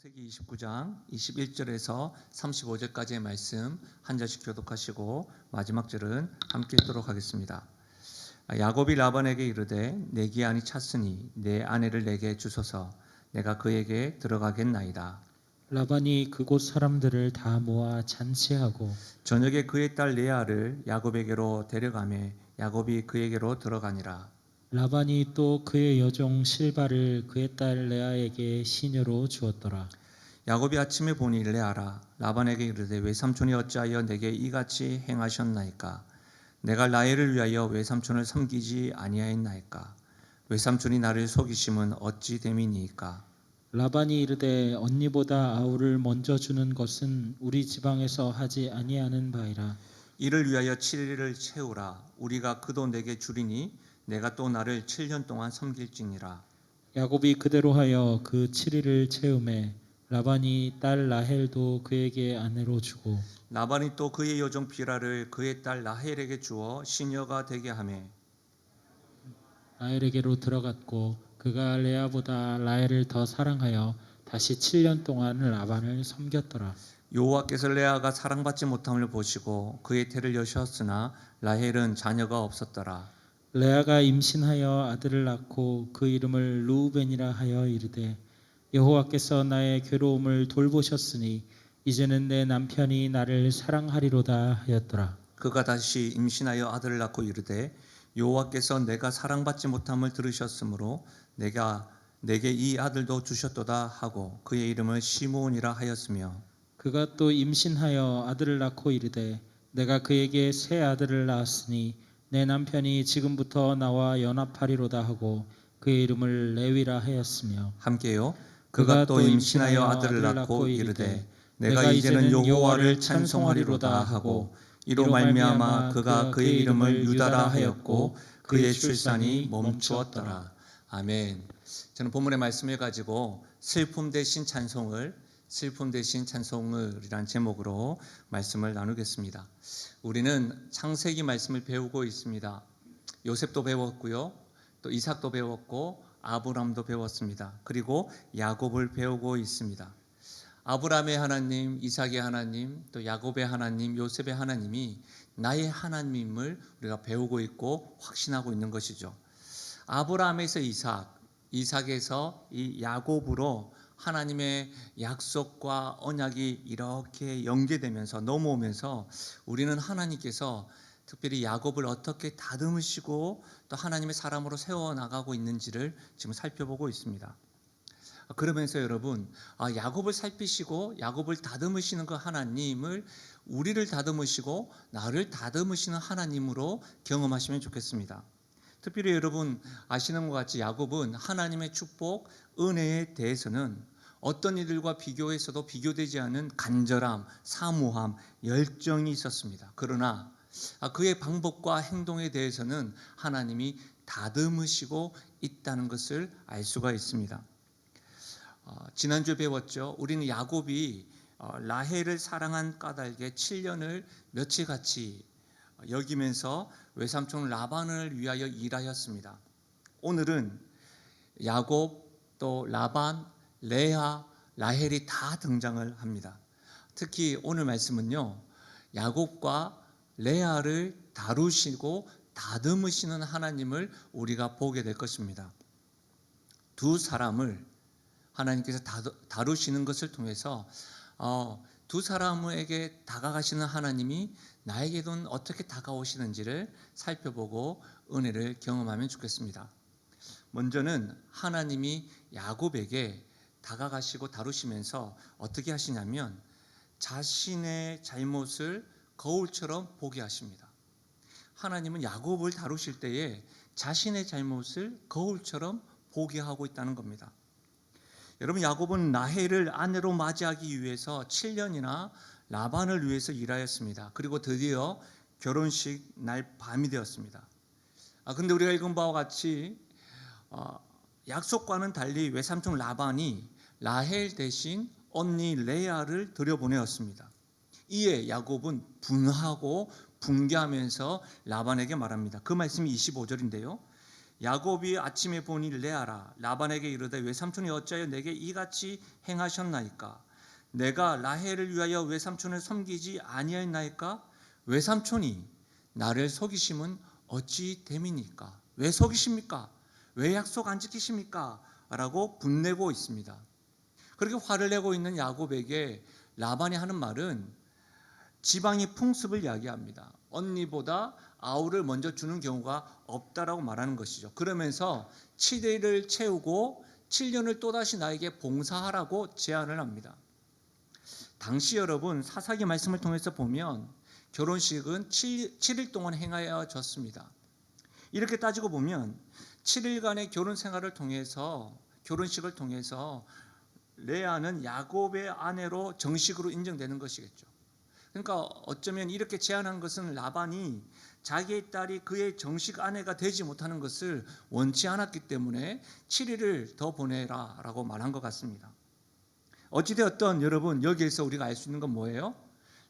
창세기 29장 21절에서 35절까지의 말씀 한 절씩 교독하시고 마지막 절은 함께 읽도록 하겠습니다. 야곱이 라반에게 이르되 내 기한이 찼으니 내 아내를 내게 주소서 내가 그에게 들어가겠나이다. 라반이 그곳 사람들을 다 모아 잔치하고 저녁에 그의 딸 레아를 야곱에게로 데려가매 야곱이 그에게로 들어가니라. 라반이 또 그의 여종 실바를 그의 딸 레아에게 시녀로 주었더라. 야곱이 아침에 보니 레아라. 라반에게 이르되 외삼촌이 어찌하여 내게 이같이 행하셨나이까? 내가 라헬을 위하여 외삼촌을 섬기지 아니하였나이까? 외삼촌이 나를 속이심은 어찌 됨이니이까? 라반이 이르되 언니보다 아우를 먼저 주는 것은 우리 지방에서 하지 아니하는 바이라. 이를 위하여 7일을 채우라. 우리가 그도 내게 주리니 내가 또 나를 7년 동안 섬길지니라. 야곱이 그대로 하여 그 7일을 채우매 라반이 딸 라헬도 그에게 아내로 주고 라반이 또 그의 여종 비라를 그의 딸 라헬에게 주어 시녀가 되게 하매 라헬에게로 들어갔고 그가 레아보다 라헬을 더 사랑하여 다시 7년 동안 라반을 섬겼더라. 여호와께서 레아가 사랑받지 못함을 보시고 그의 태를 여셨으나 라헬은 자녀가 없었더라. 레아가 임신하여 아들을 낳고 그 이름을 르우벤이라 하여 이르되 여호와께서 나의 괴로움을 돌보셨으니 이제는 내 남편이 나를 사랑하리로다 하였더라. 그가 다시 임신하여 아들을 낳고 이르되 여호와께서 내가 사랑받지 못함을 들으셨으므로 내게 이 아들도 주셨도다 하고 그의 이름을 시므온이라 하였으며 그가 또 임신하여 아들을 낳고 이르되 내가 그에게 새 아들을 낳았으니 내 남편이 지금부터 나와 연합하리로다 하고 그의 이름을 레위라 하였으며 함께요. 그가 또 임신하여 아들을 낳고 이르되 내가 이제는 여호와를 찬송하리로다 하고 이로 말미암아 그가 그의 이름을 유다라 하였고 그의 출산이 멈추었더라. 아멘. 저는 본문의 말씀을 가지고 슬픔 대신 찬송을이란 제목으로 말씀을 나누겠습니다. 우리는 창세기 말씀을 배우고 있습니다. 요셉도 배웠고요. 또 이삭도 배웠고 아브람도 배웠습니다. 그리고 야곱을 배우고 있습니다. 아브람의 하나님, 이삭의 하나님, 또 야곱의 하나님, 요셉의 하나님이 나의 하나님임을 우리가 배우고 있고 확신하고 있는 것이죠. 아브람에서 이삭, 이삭에서 이 야곱으로 하나님의 약속과 언약이 이렇게 연계되면서 넘어오면서 우리는 하나님께서 특별히 야곱을 어떻게 다듬으시고 또 하나님의 사람으로 세워나가고 있는지를 지금 살펴보고 있습니다. 그러면서 여러분, 야곱을 살피시고 야곱을 다듬으시는 그 하나님을 우리를 다듬으시고 나를 다듬으시는 하나님으로 경험하시면 좋겠습니다. 특별히 여러분 아시는 것 같이 야곱은 하나님의 축복, 은혜에 대해서는 어떤 이들과 비교해서도 비교되지 않은 간절함, 사모함, 열정이 있었습니다. 그러나 그의 방법과 행동에 대해서는 하나님이 다듬으시고 있다는 것을 알 수가 있습니다. 지난주에 배웠죠. 우리는 야곱이 라헬을 사랑한 까닭에 7년을 며칠같이 여기면서 외삼촌 라반을 위하여 일하였습니다. 오늘은 야곱, 또 라반, 레아, 라헬이 다 등장을 합니다. 특히 오늘 말씀은요, 야곱과 레아를 다루시고 다듬으시는 하나님을 우리가 보게 될 것입니다. 두 사람을 하나님께서 다루시는 것을 통해서 두 사람에게 다가가시는 하나님이 나에게는 어떻게 다가오시는지를 살펴보고 은혜를 경험하면 좋겠습니다. 먼저는 하나님이 야곱에게 다가가시고 다루시면서 어떻게 하시냐면 자신의 잘못을 거울처럼 보게 하십니다. 하나님은 야곱을 다루실 때에 자신의 잘못을 거울처럼 보게 하고 있다는 겁니다. 여러분, 야곱은 라헬을 아내로 맞이하기 위해서 7년이나 라반을 위해서 일하였습니다. 그리고 드디어 결혼식 날 밤이 되었습니다. 근데 우리가 읽은 바와 같이 약속과는 달리 외삼촌 라반이 라헬 대신 언니 레아를 들여보내었습니다. 이에 야곱은 분하고 붕괴하면서 라반에게 말합니다. 그 말씀이 25절인데요. 야곱이 아침에 보니 레아라. 라반에게 이르되 외삼촌이 어찌하여 내게 이같이 행하셨나이까? 내가 라헬을 위하여 외삼촌을 섬기지 아니하였나이까? 외삼촌이 나를 속이심은 어찌 됨이니까? 왜 속이십니까? 왜 약속 안 지키십니까? 라고 분내고 있습니다. 그렇게 화를 내고 있는 야곱에게 라반이 하는 말은 지방의 풍습을 이야기합니다. 언니보다 아우를 먼저 주는 경우가 없다라고 말하는 것이죠. 그러면서 7일을 채우고 7년을 또다시 나에게 봉사하라고 제안을 합니다. 당시 여러분 사사기 말씀을 통해서 보면 결혼식은 7일 동안 행하여졌습니다. 이렇게 따지고 보면 7일간의 결혼 생활을 통해서 결혼식을 통해서 레아는 야곱의 아내로 정식으로 인정되는 것이겠죠. 그러니까 어쩌면 이렇게 제안한 것은 라반이 자기의 딸이 그의 정식 아내가 되지 못하는 것을 원치 않았기 때문에 7일을 더 보내라 라고 말한 것 같습니다. 어찌되었든 여러분 여기에서 우리가 알 수 있는 건 뭐예요?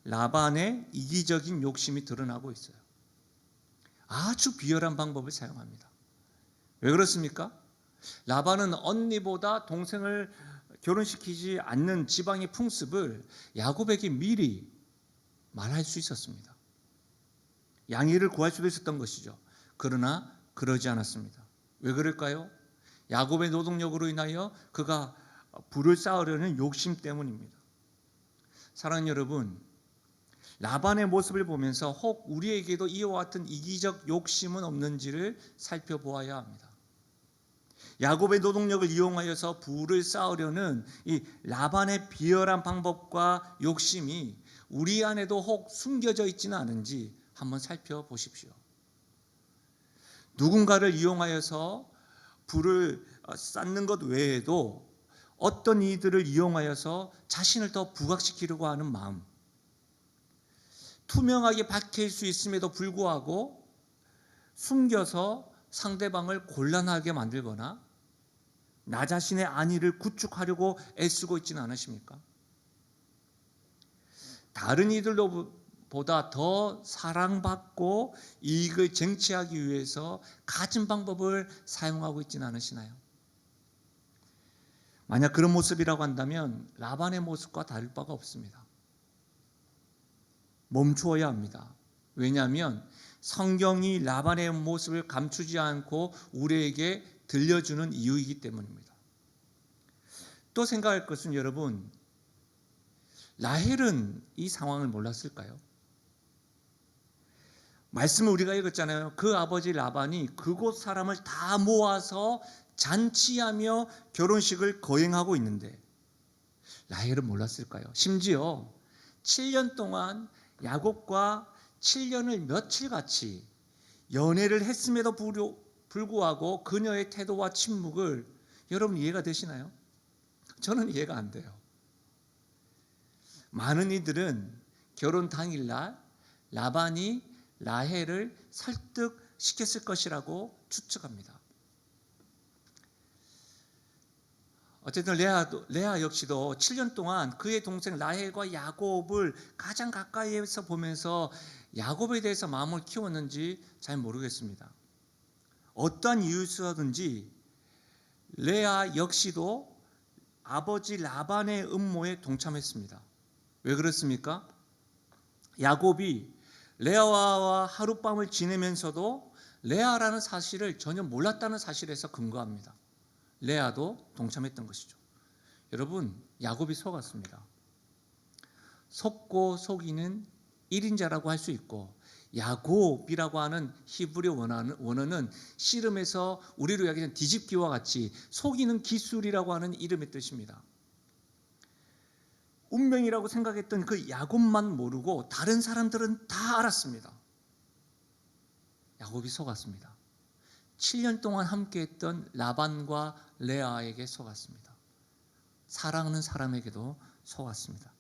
라반의 이기적인 욕심이 드러나고 있어요. 아주 비열한 방법을 사용합니다. 왜 그렇습니까? 라반은 언니보다 동생을 결혼시키지 않는 지방의 풍습을 야곱에게 미리 말할 수 있었습니다. 양해를 구할 수도 있었던 것이죠. 그러나 그러지 않았습니다. 왜 그럴까요? 야곱의 노동력으로 인하여 그가 부를 쌓으려는 욕심 때문입니다. 사랑하는 여러분, 라반의 모습을 보면서 혹 우리에게도 이와 같은 이기적 욕심은 없는지를 살펴보아야 합니다. 야곱의 노동력을 이용하여서 부를 쌓으려는 이 라반의 비열한 방법과 욕심이 우리 안에도 혹 숨겨져 있지는 않은지 한번 살펴보십시오. 누군가를 이용하여서 부를 쌓는 것 외에도 어떤 이들을 이용하여서 자신을 더 부각시키려고 하는 마음, 투명하게 밝힐 수 있음에도 불구하고 숨겨서 상대방을 곤란하게 만들거나 나 자신의 안위를 구축하려고 애쓰고 있지는 않으십니까? 다른 이들보다 더 사랑받고 이익을 쟁취하기 위해서 갖은 방법을 사용하고 있지는 않으시나요? 만약 그런 모습이라고 한다면 라반의 모습과 다를 바가 없습니다. 멈추어야 합니다. 왜냐하면 성경이 라반의 모습을 감추지 않고 우리에게 들려주는 이유이기 때문입니다. 또 생각할 것은 여러분, 라헬은 이 상황을 몰랐을까요? 말씀을 우리가 읽었잖아요. 그 아버지 라반이 그곳 사람을 다 모아서 잔치하며 결혼식을 거행하고 있는데 라헬은 몰랐을까요? 심지어 7년 동안 야곱과 7년을 며칠같이 연애를 했음에도 불구하고 그녀의 태도와 침묵을 여러분 이해가 되시나요? 저는 이해가 안 돼요. 많은 이들은 결혼 당일날 라반이 라헬을 설득시켰을 것이라고 추측합니다. 어쨌든 레아 역시도 7년 동안 그의 동생 라헬과 야곱을 가장 가까이에서 보면서 야곱에 대해서 마음을 키웠는지 잘 모르겠습니다. 어떠한 이유에서든지 레아 역시도 아버지 라반의 음모에 동참했습니다. 왜 그렇습니까? 야곱이 레아와 하룻밤을 지내면서도 레아라는 사실을 전혀 몰랐다는 사실에서 근거합니다. 레아도 동참했던 것이죠. 여러분, 야곱이 속았습니다. 속고 속이는 1인자라고 할 수 있고 야곱이라고 하는 히브리 원어는 씨름에서 우리로 이야기하는 뒤집기와 같이 속이는 기술이라고 하는 이름의 뜻입니다. 운명이라고 생각했던 그 야곱만 모르고 다른 사람들은 다 알았습니다. 야곱이 속았습니다. 7년 동안 함께했던 라반과 레아에게 속았습니다. 사랑하는 사람에게도 속았습니다.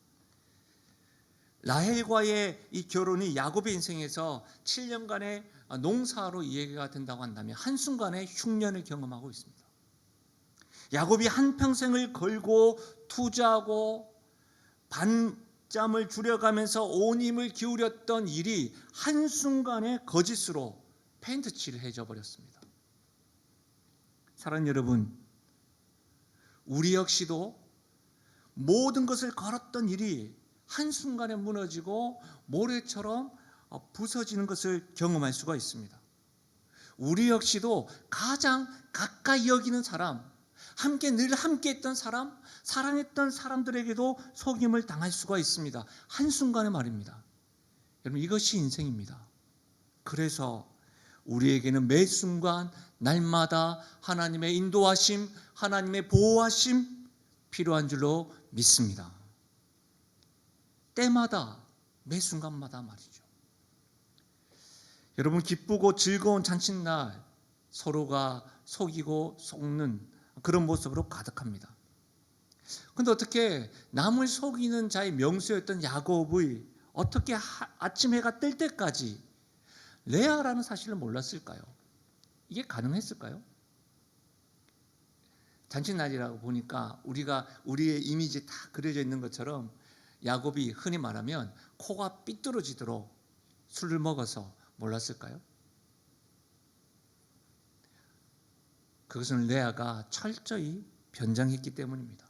라헬과의 이 결혼이 야곱의 인생에서 7년간의 농사로 이해가 된다고 한다면 한순간에 흉년을 경험하고 있습니다. 야곱이 한평생을 걸고 투자하고 반짬을 줄여가면서 온 힘을 기울였던 일이 한순간에 거짓으로 페인트칠을 해줘 버렸습니다. 사랑하는 여러분, 우리 역시도 모든 것을 걸었던 일이 한순간에 무너지고 모래처럼 부서지는 것을 경험할 수가 있습니다. 우리 역시도 가장 가까이 여기는 사람, 늘 함께 했던 사람, 사랑했던 사람들에게도 속임을 당할 수가 있습니다. 한순간에 말입니다. 여러분, 이것이 인생입니다. 그래서 우리에게는 매 순간 날마다 하나님의 인도하심, 하나님의 보호하심 필요한 줄로 믿습니다. 때마다 매 순간마다 말이죠. 여러분, 기쁘고 즐거운 잔칫날 서로가 속이고 속는 그런 모습으로 가득합니다. 그런데 어떻게 남을 속이는 자의 명수였던 야곱의 어떻게 아침 해가 뜰 때까지 레아라는 사실을 몰랐을까요? 이게 가능했을까요? 잔칫날이라고 보니까 우리의 이미지 다 그려져 있는 것처럼 야곱이 흔히 말하면 코가 삐뚤어지도록 술을 먹어서 몰랐을까요? 그것은 레아가 철저히 변장했기 때문입니다.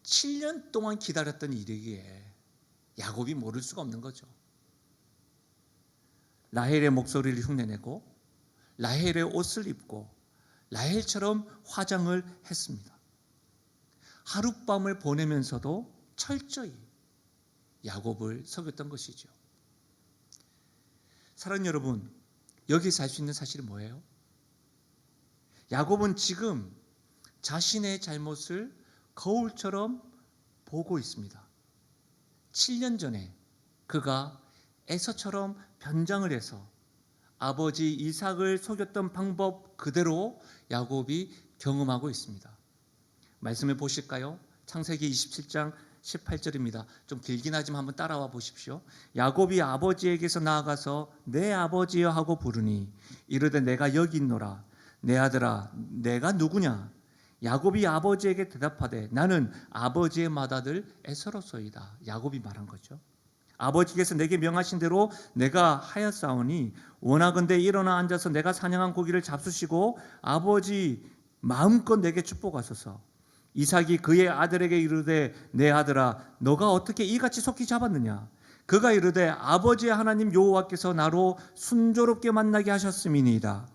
7년 동안 기다렸던 일이기에 야곱이 모를 수가 없는 거죠. 라헬의 목소리를 흉내내고 라헬의 옷을 입고 라헬처럼 화장을 했습니다. 하룻밤을 보내면서도 철저히 야곱을 속였던 것이죠. 사랑하는 여러분, 여기서 알 수 있는 사실이 뭐예요? 야곱은 지금 자신의 잘못을 거울처럼 보고 있습니다. 7년 전에 그가 에서처럼 변장을 해서 아버지 이삭을 속였던 방법 그대로 야곱이 경험하고 있습니다. 말씀을 보실까요? 창세기 27장 18절입니다. 좀 길긴 하지만 한번 따라와 보십시오. 야곱이 아버지에게서 나아가서 내 아버지여 하고 부르니 이르되 내가 여기 있노라. 내 아들아 내가 누구냐? 야곱이 아버지에게 대답하되 나는 아버지의 맏아들 에서로소이다. 야곱이 말한 거죠. 아버지께서 내게 명하신 대로 내가 하였사오니 원하건대 일어나 앉아서 내가 사냥한 고기를 잡수시고 아버지 마음껏 내게 축복하소서. 이삭이 그의 아들에게 이르되 내 아들아 너가 어떻게 이같이 속히 잡았느냐? 그가 이르되 아버지의 하나님 여호와께서 나로 순조롭게 만나게 하셨음이니이다.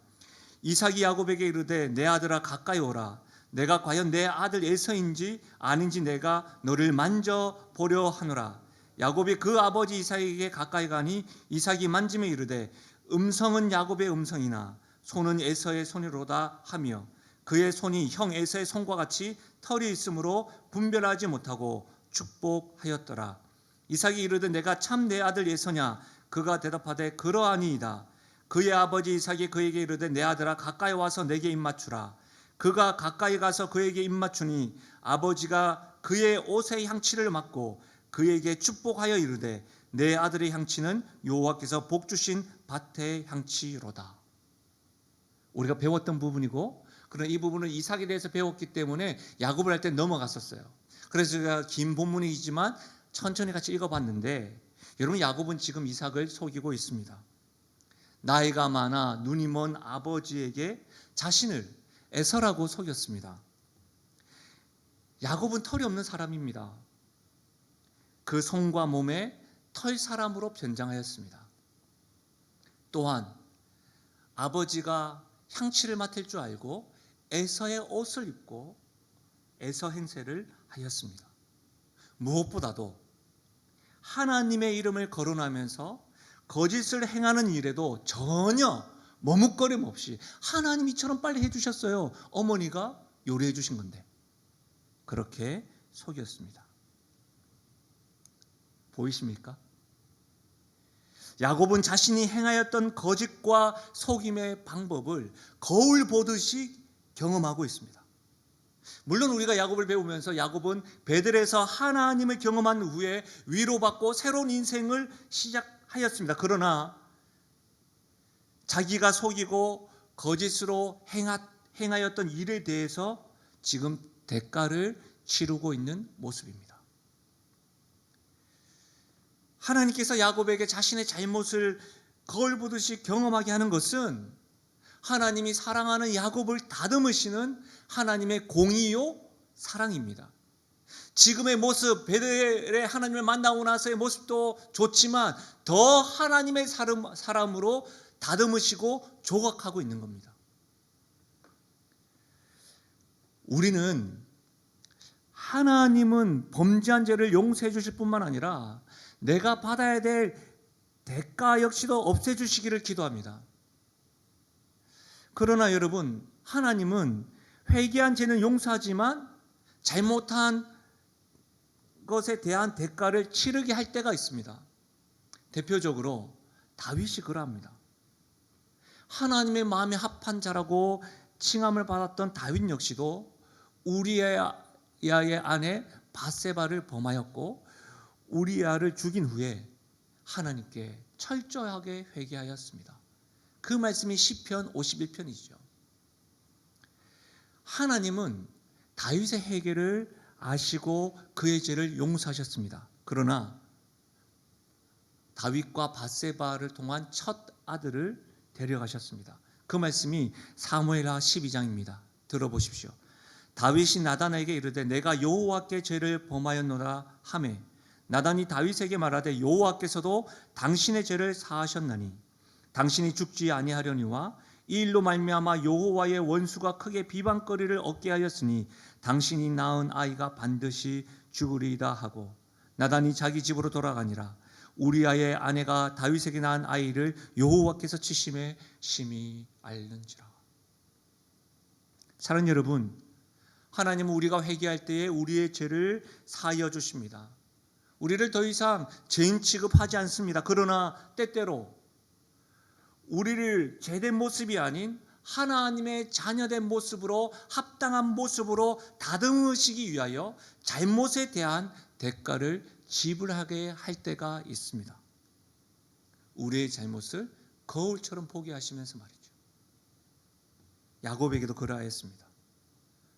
이삭이 야곱에게 이르되 내 아들아 가까이 오라. 내가 과연 내 아들 에서인지 아닌지 내가 너를 만져보려 하노라. 야곱이 그 아버지 이삭에게 가까이 가니 이삭이 만지며 이르되 음성은 야곱의 음성이나 손은 에서의 손이로다 하며 그의 손이 형 에서의 손과 같이 털이 있으므로 분별하지 못하고 축복하였더라. 이삭이 이르되 내가 참 내 아들 에서냐? 그가 대답하되 그러하니이다. 그의 아버지 이삭이 그에게 이르되 내 아들아 가까이 와서 내게 입맞추라. 그가 가까이 가서 그에게 입맞추니 아버지가 그의 옷의 향취를 맡고 그에게 축복하여 이르되 내 아들의 향취는 여호와께서 복 주신 밭의 향취로다. 우리가 배웠던 부분이고 그런 이 부분은 이삭에 대해서 배웠기 때문에 야곱을 할 때 넘어갔었어요. 그래서 제가 긴 본문이지만 천천히 같이 읽어봤는데 여러분, 야곱은 지금 이삭을 속이고 있습니다. 나이가 많아 눈이 먼 아버지에게 자신을 에서라고 속였습니다. 야곱은 털이 없는 사람입니다. 그 손과 몸에 털 사람으로 변장하였습니다. 또한 아버지가 향취를 맡을 줄 알고 에서의 옷을 입고 에서 행세를 하였습니다. 무엇보다도 하나님의 이름을 거론하면서 거짓을 행하는 일에도 전혀 머뭇거림 없이 하나님 이처럼 빨리 해주셨어요. 어머니가 요리해 주신 건데 그렇게 속였습니다. 보이십니까? 야곱은 자신이 행하였던 거짓과 속임의 방법을 거울 보듯이 경험하고 있습니다. 물론 우리가 야곱을 배우면서 야곱은 베들에서 하나님을 경험한 후에 위로받고 새로운 인생을 시작하였습니다. 그러나 자기가 속이고 거짓으로 행하였던 일에 대해서 지금 대가를 치르고 있는 모습입니다. 하나님께서 야곱에게 자신의 잘못을 거울 보듯이 경험하게 하는 것은 하나님이 사랑하는 야곱을 다듬으시는 하나님의 공의요 사랑입니다. 지금의 모습, 베델에 하나님을 만나고 나서의 모습도 좋지만 더 하나님의 사람으로 다듬으시고 조각하고 있는 겁니다. 우리는 하나님은 범죄한 죄를 용서해 주실 뿐만 아니라 내가 받아야 될 대가 역시도 없애 주시기를 기도합니다. 그러나 여러분, 하나님은 회개한 죄는 용서하지만 잘못한 것에 대한 대가를 치르게 할 때가 있습니다. 대표적으로 다윗이 그러합니다. 하나님의 마음에 합한 자라고 칭함을 받았던 다윗 역시도 우리야의 아내 밧세바를 범하였고 우리야를 죽인 후에 하나님께 철저하게 회개하였습니다. 그 말씀이 시편 51편이죠. 하나님은 다윗의 회개를 아시고 그의 죄를 용서하셨습니다. 그러나 다윗과 밧세바를 통한 첫 아들을 데려가셨습니다. 그 말씀이 사무엘하 12장입니다. 들어보십시오. 다윗이 나단에게 이르되 내가 여호와께 죄를 범하였노라 하매 나단이 다윗에게 말하되 여호와께서도 당신의 죄를 사하셨나니 당신이 죽지 아니하려니와 이 일로 말미암아 여호와의 원수가 크게 비방거리를 얻게 하였으니 당신이 낳은 아이가 반드시 죽으리이다 하고 나단이 자기 집으로 돌아가니라. 우리아의 아내가 다윗에게 낳은 아이를 여호와께서 치심에 심히 앓는지라. 사랑하는 여러분, 하나님은 우리가 회개할 때에 우리의 죄를 사하여 주십니다. 우리를 더 이상 죄인 취급하지 않습니다. 그러나 때때로 우리를 죄된 모습이 아닌 하나님의 자녀된 모습으로 합당한 모습으로 다듬으시기 위하여 잘못에 대한 대가를 지불하게 할 때가 있습니다. 우리의 잘못을 거울처럼 보게 하시면서 말이죠. 야곱에게도 그러하였습니다.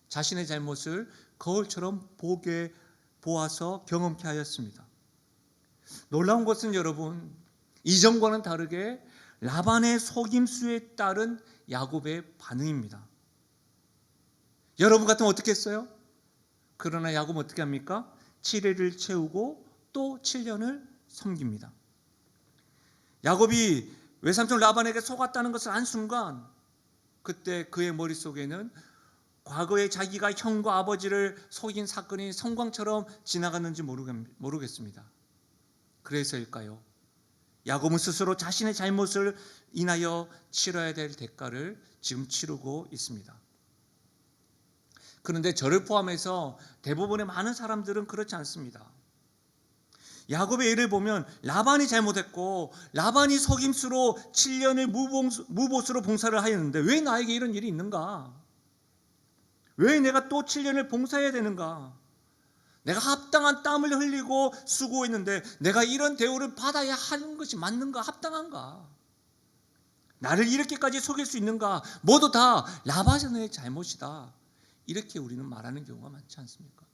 자신의 잘못을 거울처럼 보아서 경험케 하였습니다. 놀라운 것은 여러분, 이전과는 다르게 라반의 속임수에 따른 야곱의 반응입니다. 여러분 같으면 어떻게 했어요? 그러나 야곱은 어떻게 합니까? 7일을 채우고 또 7년을 섬깁니다. 야곱이 외삼촌 라반에게 속았다는 것을 안 순간 그때 그의 머릿속에는 과거에 자기가 형과 아버지를 속인 사건이 성광처럼 지나갔는지 모르겠습니다. 그래서일까요? 야곱은 스스로 자신의 잘못을 인하여 치러야 될 대가를 지금 치르고 있습니다. 그런데 저를 포함해서 대부분의 많은 사람들은 그렇지 않습니다. 야곱의 예를 보면 라반이 잘못했고 라반이 속임수로 7년을 무보수로 봉사를 하였는데 왜 나에게 이런 일이 있는가? 왜 내가 또 7년을 봉사해야 되는가? 내가 합당한 땀을 흘리고 수고했는데 내가 이런 대우를 받아야 하는 것이 맞는가? 합당한가? 나를 이렇게까지 속일 수 있는가? 모두 다 라반의 잘못이다. 이렇게 우리는 말하는 경우가 많지 않습니까?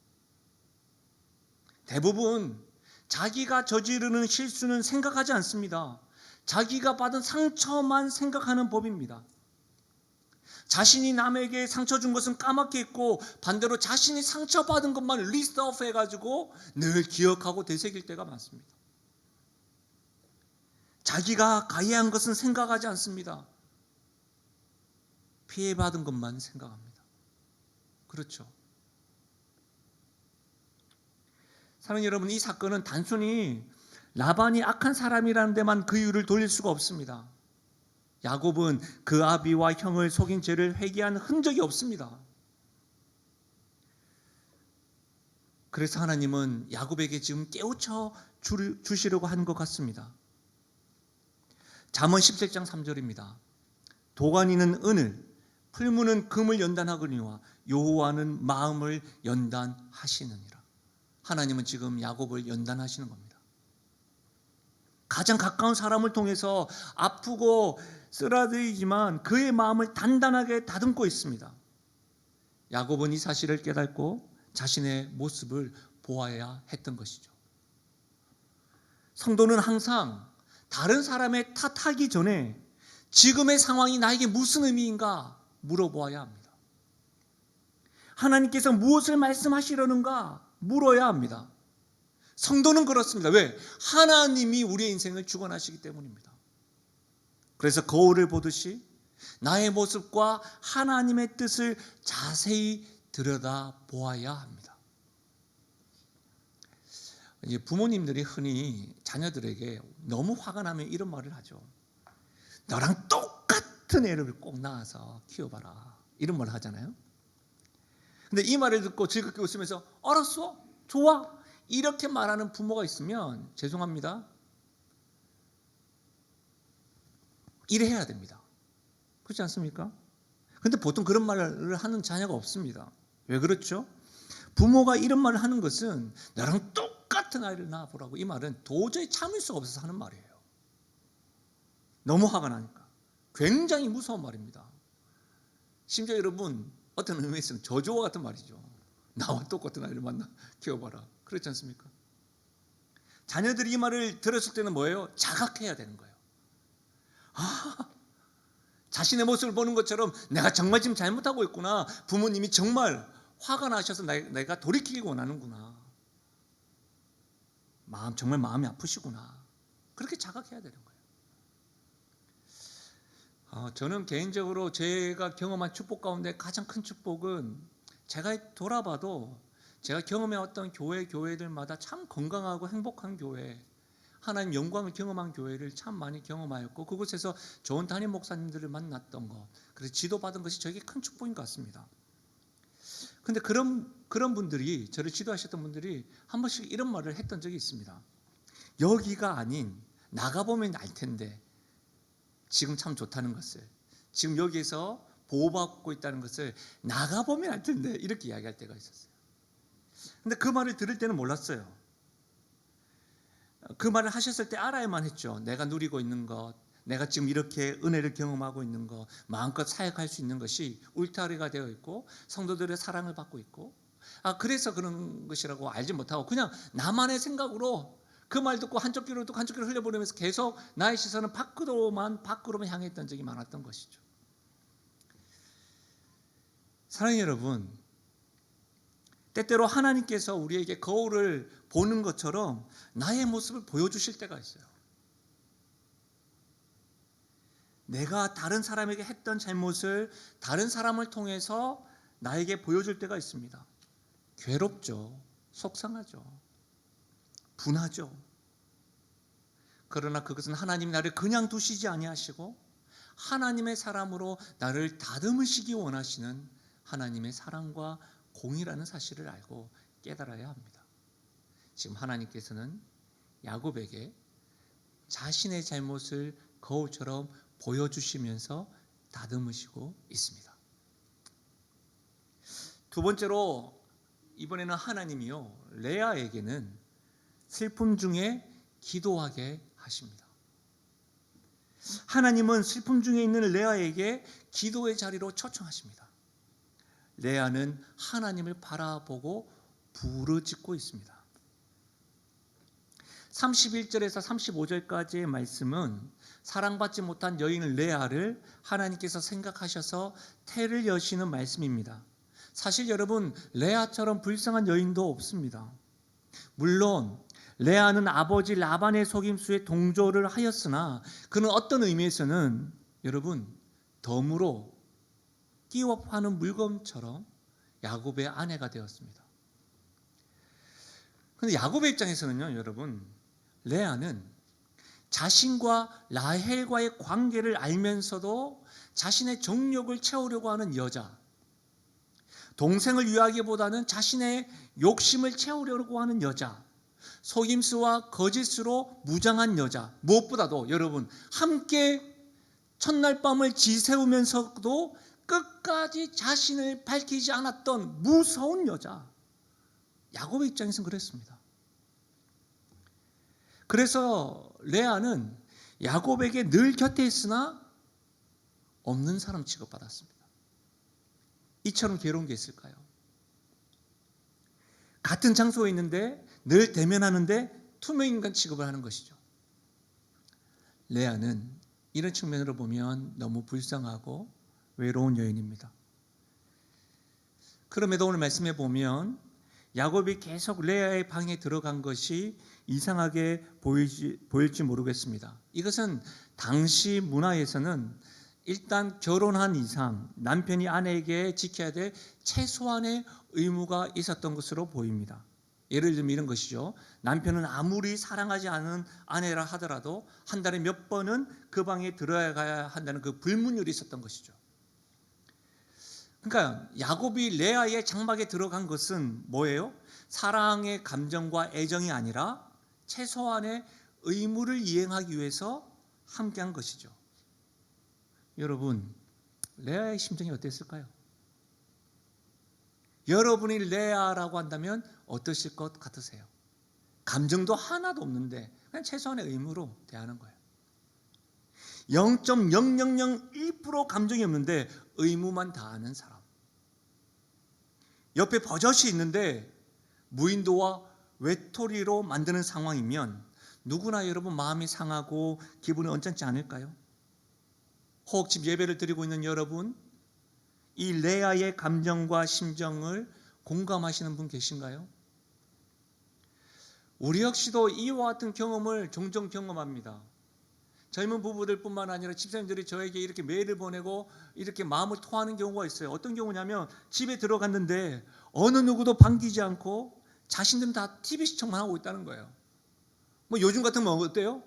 대부분 자기가 저지르는 실수는 생각하지 않습니다. 자기가 받은 상처만 생각하는 법입니다. 자신이 남에게 상처 준 것은 까맣게 잊고 반대로 자신이 상처받은 것만 리스트업 해가지고 늘 기억하고 되새길 때가 많습니다. 자기가 가해한 것은 생각하지 않습니다. 피해받은 것만 생각합니다. 그렇죠. 사랑하는 여러분, 이 사건은 단순히 라반이 악한 사람이라는 데만 그 이유를 돌릴 수가 없습니다. 야곱은 그 아비와 형을 속인 죄를 회개한 흔적이 없습니다. 그래서 하나님은 야곱에게 지금 깨우쳐 주시려고 한 것 같습니다. 잠언 17장 3절입니다. 도가니는 은을, 풀무는 금을 연단하거니와 여호와는 마음을 연단하시느니라. 하나님은 지금 야곱을 연단하시는 겁니다. 가장 가까운 사람을 통해서 아프고 쓰라리지만 그의 마음을 단단하게 다듬고 있습니다. 야곱은 이 사실을 깨닫고 자신의 모습을 보아야 했던 것이죠. 성도는 항상 다른 사람의 탓하기 전에 지금의 상황이 나에게 무슨 의미인가 물어보아야 합니다. 하나님께서 무엇을 말씀하시려는가 물어야 합니다. 성도는 그렇습니다. 왜? 하나님이 우리의 인생을 주관하시기 때문입니다. 그래서 거울을 보듯이 나의 모습과 하나님의 뜻을 자세히 들여다보아야 합니다. 이제 부모님들이 흔히 자녀들에게 너무 화가 나면 이런 말을 하죠. 너랑 똑같은 애를 꼭 낳아서 키워봐라. 이런 말을 하잖아요. 근데 이 말을 듣고 즐겁게 웃으면서 알았어, 좋아, 이렇게 말하는 부모가 있으면 죄송합니다. 이래야 됩니다. 그렇지 않습니까? 근데 보통 그런 말을 하는 자녀가 없습니다. 왜 그렇죠? 부모가 이런 말을 하는 것은 나랑 똑같은 아이를 낳아보라고, 이 말은 도저히 참을 수가 없어서 하는 말이에요. 너무 화가 나니까. 굉장히 무서운 말입니다. 심지어 여러분, 어떤 의미에서는 저주와 같은 말이죠. 나와 똑같은 아이를 만나 키워봐라. 그렇지 않습니까? 자녀들이 이 말을 들었을 때는 뭐예요? 자각해야 되는 거예요. 아, 자신의 모습을 보는 것처럼 내가 정말 지금 잘못하고 있구나. 부모님이 정말 화가 나셔서 내가 돌이키길 원하는구나. 정말 마음이 아프시구나. 그렇게 자각해야 되는 거예요. 저는 개인적으로 제가 경험한 축복 가운데 가장 큰 축복은, 제가 돌아봐도 제가 경험해왔던 교회들마다 참 건강하고 행복한 교회, 하나님 영광을 경험한 교회를 참 많이 경험하였고, 그곳에서 좋은 담임 목사님들을 만났던 것, 그래서 지도받은 것이 저에게 큰 축복인 것 같습니다. 근데 그런 분들이, 저를 지도하셨던 분들이 한 번씩 이런 말을 했던 적이 있습니다. 여기가 아닌 나가보면 알 텐데, 지금 참 좋다는 것을, 지금 여기에서 보호받고 있다는 것을 나가보면 알 텐데, 이렇게 이야기할 때가 있었어요. 근데 그 말을 들을 때는 몰랐어요. 그 말을 하셨을 때 알아야만 했죠. 내가 누리고 있는 것, 내가 지금 이렇게 은혜를 경험하고 있는 것, 마음껏 사역할 수 있는 것이 울타리가 되어 있고 성도들의 사랑을 받고 있고, 그래서 그런 것이라고 알지 못하고 그냥 나만의 생각으로 그 말 듣고 한쪽 귀로 듣고 한쪽 귀로 흘려보내면서 계속 나의 시선은 밖으로만 향했던 적이 많았던 것이죠. 사랑하는 여러분, 때때로 하나님께서 우리에게 거울을 보는 것처럼 나의 모습을 보여주실 때가 있어요. 내가 다른 사람에게 했던 잘못을 다른 사람을 통해서 나에게 보여줄 때가 있습니다. 괴롭죠. 속상하죠. 분하죠. 그러나 그것은 하나님이 나를 그냥 두시지 아니하시고 하나님의 사람으로 나를 다듬으시기 원하시는 하나님의 사랑과 공의라는 사실을 알고 깨달아야 합니다. 지금 하나님께서는 야곱에게 자신의 잘못을 거울처럼 보여주시면서 다듬으시고 있습니다. 두 번째로, 이번에는 하나님이요, 레아에게는 슬픔 중에 기도하게 하십니다. 하나님은 슬픔 중에 있는 레아에게 기도의 자리로 초청하십니다. 레아는 하나님을 바라보고 부르짖고 있습니다. 31절에서 35절까지의 말씀은 사랑받지 못한 여인 레아를 하나님께서 생각하셔서 태를 여시는 말씀입니다. 사실 여러분, 레아처럼 불쌍한 여인도 없습니다. 물론 레아는 아버지 라반의 속임수에 동조를 하였으나 그는 어떤 의미에서는 여러분, 덤으로 끼워 파는 물건처럼 야곱의 아내가 되었습니다. 그런데 야곱의 입장에서는요, 여러분, 레아는 자신과 라헬과의 관계를 알면서도 자신의 정욕을 채우려고 하는 여자, 동생을 위하기보다는 자신의 욕심을 채우려고 하는 여자, 속임수와 거짓으로 무장한 여자, 무엇보다도 여러분, 함께 첫날 밤을 지새우면서도 끝까지 자신을 밝히지 않았던 무서운 여자, 야곱의 입장에서는 그랬습니다. 그래서 레아는 야곱에게 늘 곁에 있으나 없는 사람 취급받았습니다. 이처럼 괴로운 게 있을까요? 같은 장소에 있는데 늘 대면하는데 투명인간 취급을 하는 것이죠. 레아는 이런 측면으로 보면 너무 불쌍하고 외로운 여인입니다. 그럼에도 오늘 말씀에 보면 야곱이 계속 레아의 방에 들어간 것이 이상하게 보일지 모르겠습니다. 이것은 당시 문화에서는 일단 결혼한 이상 남편이 아내에게 지켜야 될 최소한의 의무가 있었던 것으로 보입니다. 예를 들면 이런 것이죠. 남편은 아무리 사랑하지 않은 아내라 하더라도 한 달에 몇 번은 그 방에 들어가야 한다는 그 불문율이 있었던 것이죠. 그러니까 야곱이 레아의 장막에 들어간 것은 뭐예요? 사랑의 감정과 애정이 아니라 최소한의 의무를 이행하기 위해서 함께한 것이죠. 여러분, 레아의 심정이 어땠을까요? 여러분이 레아라고 한다면 어떠실 것 같으세요? 감정도 하나도 없는데 그냥 최소한의 의무로 대하는 거예요. 0.0001% 감정이 없는데 의무만 다하는 사람. 옆에 버젓이 있는데 무인도와 외톨이로 만드는 상황이면 누구나 여러분 마음이 상하고 기분이 언짢지 않을까요? 혹 지금 예배를 드리고 있는 여러분, 이 레아의 감정과 심정을 공감하시는 분 계신가요? 우리 역시도 이와 같은 경험을 종종 경험합니다. 젊은 부부들뿐만 아니라 집사님들이 저에게 이렇게 메일을 보내고 이렇게 마음을 토하는 경우가 있어요. 어떤 경우냐면 집에 들어갔는데 어느 누구도 반기지 않고 자신들은 다 TV 시청만 하고 있다는 거예요. 뭐 요즘 같으면 어때요?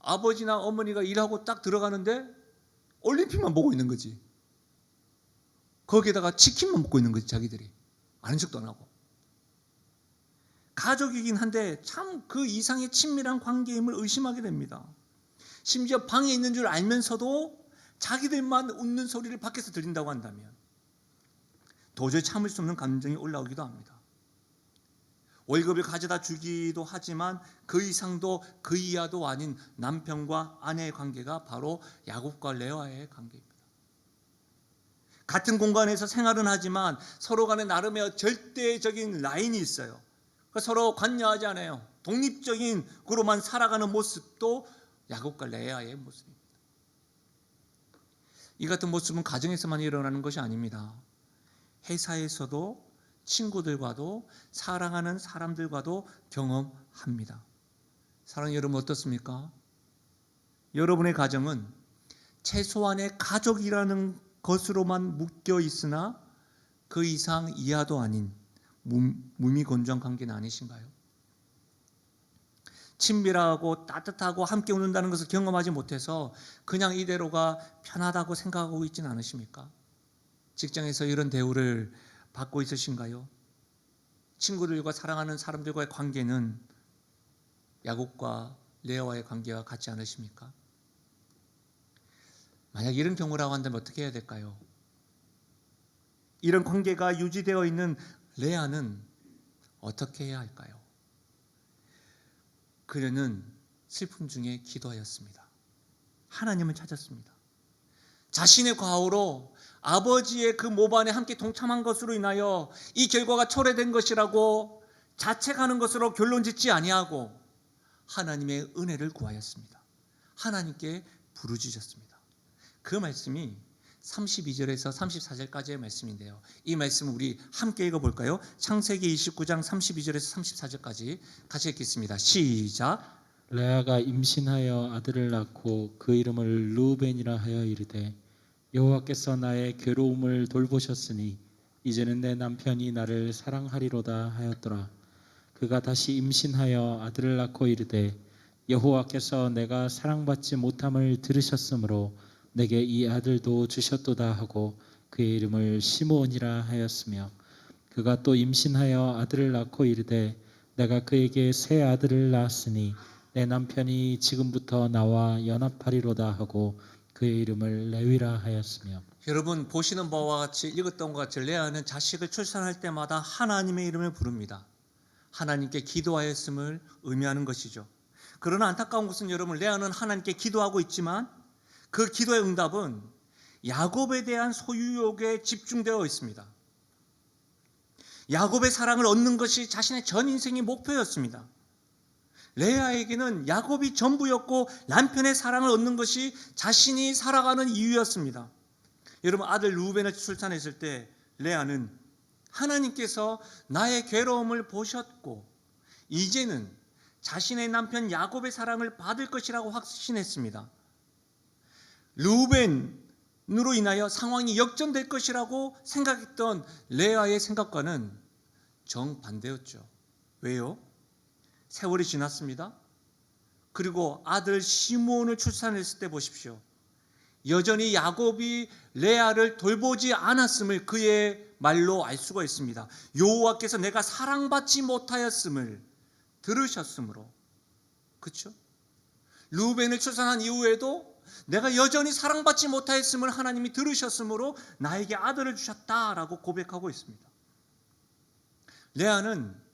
아버지나 어머니가 일하고 딱 들어가는데 올림픽만 보고 있는 거지. 거기에다가 치킨만 먹고 있는 거지, 자기들이. 아는 척도 안 하고. 가족이긴 한데 참 그 이상의 친밀한 관계임을 의심하게 됩니다. 심지어 방에 있는 줄 알면서도 자기들만 웃는 소리를 밖에서 들린다고 한다면 도저히 참을 수 없는 감정이 올라오기도 합니다. 월급을 가져다 주기도 하지만 그 이상도 그 이하도 아닌 남편과 아내의 관계가 바로 야곱과 레아의 관계입니다. 같은 공간에서 생활은 하지만 서로 간에 나름의 절대적인 라인이 있어요. 서로 관여하지 않아요. 독립적인 그로만 살아가는 모습도 야곱과 레아의 모습입니다. 이 같은 모습은 가정에서만 일어나는 것이 아닙니다. 회사에서도 친구들과도 사랑하는 사람들과도 경험합니다. 사랑하는 여러분 어떻습니까? 여러분의 가정은 최소한의 가족이라는 것으로만 묶여 있으나 그 이상 이하도 아닌 무미건조한 관계는 아니신가요? 친밀하고 따뜻하고 함께 웃는다는 것을 경험하지 못해서 그냥 이대로가 편하다고 생각하고 있지는 않으십니까? 직장에서 이런 대우를 받고 있으신가요? 친구들과 사랑하는 사람들과의 관계는 야곱과 레아와의 관계와 같지 않으십니까? 만약 이런 경우라고 한다면 어떻게 해야 될까요? 이런 관계가 유지되어 있는 레아는 어떻게 해야 할까요? 그녀는 슬픔 중에 기도하였습니다. 하나님을 찾았습니다. 자신의 과오로 아버지의 그 모반에 함께 동참한 것으로 인하여 이 결과가 초래된 것이라고 자책하는 것으로 결론 짓지 아니하고 하나님의 은혜를 구하였습니다. 하나님께 부르짖었습니다. 그 말씀이 32절에서 34절까지의 말씀인데요. 이 말씀을 우리 함께 읽어볼까요? 창세기 29장 32절에서 34절까지 같이 읽겠습니다. 시작. 레아가 임신하여 아들을 낳고 그 이름을 르우벤이라 하여 이르되 여호와께서 나의 괴로움을 돌보셨으니 이제는 내 남편이 나를 사랑하리로다 하였더라. 그가 다시 임신하여 아들을 낳고 이르되 여호와께서 내가 사랑받지 못함을 들으셨으므로 내게 이 아들도 주셨도다 하고 그의 이름을 시므온이라 하였으며 그가 또 임신하여 아들을 낳고 이르되 내가 그에게 새 아들을 낳았으니 내 남편이 지금부터 나와 연합하리로다 하고 그의 이름을 레위라 하였으며. 여러분 보시는 바와 같이 읽었던 것 같이 레아는 자식을 출산할 때마다 하나님의 이름을 부릅니다. 하나님께 기도하였음을 의미하는 것이죠. 그러나 안타까운 것은 여러분 레아는 하나님께 기도하고 있지만 그 기도의 응답은 야곱에 대한 소유욕에 집중되어 있습니다. 야곱의 사랑을 얻는 것이 자신의 전 인생의 목표였습니다. 레아에게는 야곱이 전부였고 남편의 사랑을 얻는 것이 자신이 살아가는 이유였습니다. 여러분, 아들 루벤을 출산했을 때 레아는 하나님께서 나의 괴로움을 보셨고 이제는 자신의 남편 야곱의 사랑을 받을 것이라고 확신했습니다. 루벤으로 인하여 상황이 역전될 것이라고 생각했던 레아의 생각과는 정반대였죠. 왜요? 세월이 지났습니다. 그리고 아들 시므온을 출산했을 때 보십시오. 여전히 야곱이 레아를 돌보지 않았음을 그의 말로 알 수가 있습니다. 여호와께서 내가 사랑받지 못하였음을 들으셨으므로. 그렇죠? 루벤을 출산한 이후에도 내가 여전히 사랑받지 못하였음을 하나님이 들으셨으므로 나에게 아들을 주셨다라고 고백하고 있습니다. 레아는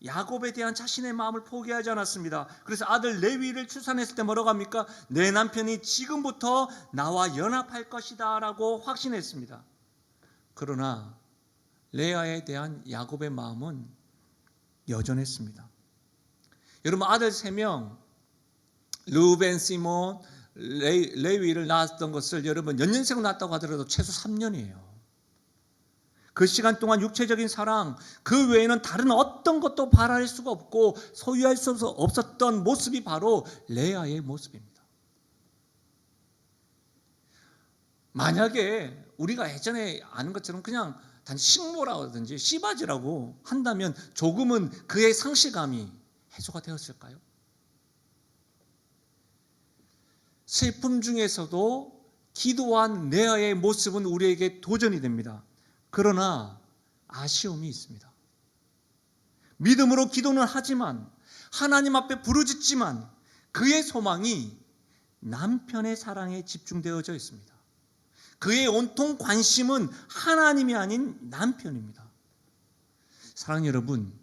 야곱에 대한 자신의 마음을 포기하지 않았습니다. 그래서 아들 레위를 출산했을 때 뭐라고 합니까? 내 남편이 지금부터 나와 연합할 것이다 라고 확신했습니다. 그러나 레아에 대한 야곱의 마음은 여전했습니다. 여러분, 아들 3명 루벤, 시몬, 레위를 낳았던 것을 여러분 연년생으로 낳았다고 하더라도 최소 3년이에요. 그 시간 동안 육체적인 사랑 그 외에는 다른 어떤 것도 바랄 수가 없고 소유할 수 없었던 모습이 바로 레아의 모습입니다. 만약에 우리가 예전에 아는 것처럼 그냥 단지 식모라든지 씨바지라고 한다면 조금은 그의 상실감이 해소가 되었을까요? 슬픔 중에서도 기도한 레아의 모습은 우리에게 도전이 됩니다. 그러나 아쉬움이 있습니다. 믿음으로 기도는 하지만 하나님 앞에 부르짖지만 그의 소망이 남편의 사랑에 집중되어져 있습니다. 그의 온통 관심은 하나님이 아닌 남편입니다. 사랑하는 여러분,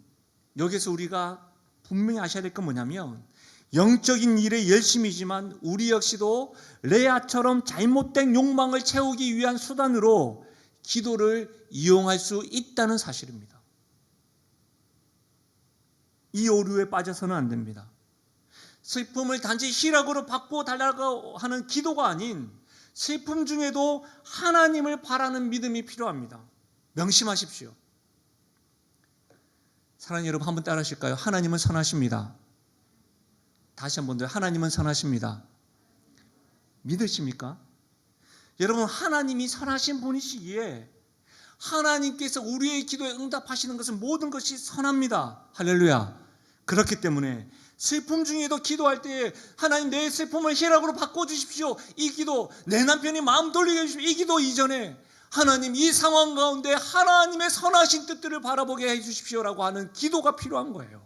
여기서 우리가 분명히 아셔야 될 건 뭐냐면 영적인 일에 열심이지만 우리 역시도 레아처럼 잘못된 욕망을 채우기 위한 수단으로 기도를 이용할 수 있다는 사실입니다. 이 오류에 빠져서는 안 됩니다. 슬픔을 단지 희락으로 바꿔달라고 하는 기도가 아닌 슬픔 중에도 하나님을 바라는 믿음이 필요합니다. 명심하십시오. 사랑하는 여러분, 한번 따라 하실까요? 하나님은 선하십니다. 다시 한번 더, 하나님은 선하십니다. 믿으십니까? 여러분, 하나님이 선하신 분이시기에 하나님께서 우리의 기도에 응답하시는 것은 모든 것이 선합니다. 할렐루야. 그렇기 때문에 슬픔 중에도 기도할 때 하나님 내 슬픔을 희락으로 바꿔주십시오. 이 기도, 내 남편이 마음 돌리게 해주십시오. 이 기도 이전에 하나님 이 상황 가운데 하나님의 선하신 뜻들을 바라보게 해주십시오라고 하는 기도가 필요한 거예요.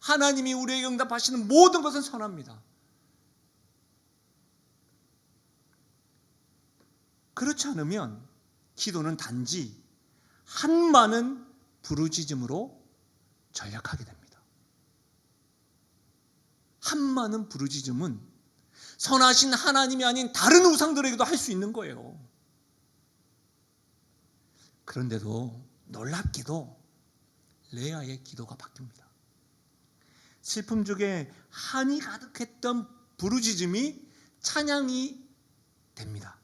하나님이 우리에게 응답하시는 모든 것은 선합니다. 그렇지 않으면 기도는 단지 한 많은 부르짖음으로 전락하게 됩니다. 한 많은 부르짖음은 선하신 하나님이 아닌 다른 우상들에게도 할 수 있는 거예요. 그런데도 놀랍게도 레아의 기도가 바뀝니다. 슬픔 중에 한이 가득했던 부르짖음이 찬양이 됩니다.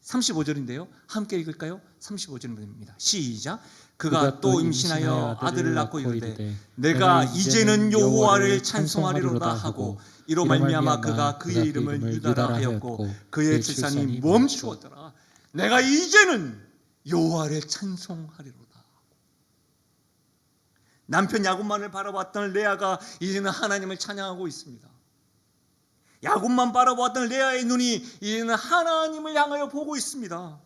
35절인데요. 함께 읽을까요? 35절입니다. 시작. 그가 또 임신하여 아들을 낳고 이르되 내가 이제는 여호와를 찬송하리로다 하고 이로 말미암아 그가 그의 이름을 유다라 하였고 그의 출산이 멈추었더라. 내가 이제는 여호와를 찬송하리로다. 남편 야곱만을 바라봤던 레아가 이제는 하나님을 찬양하고 있습니다. 야곱만 바라보았던 레아의 눈이 이제는 하나님을 향하여 보고 있습니다.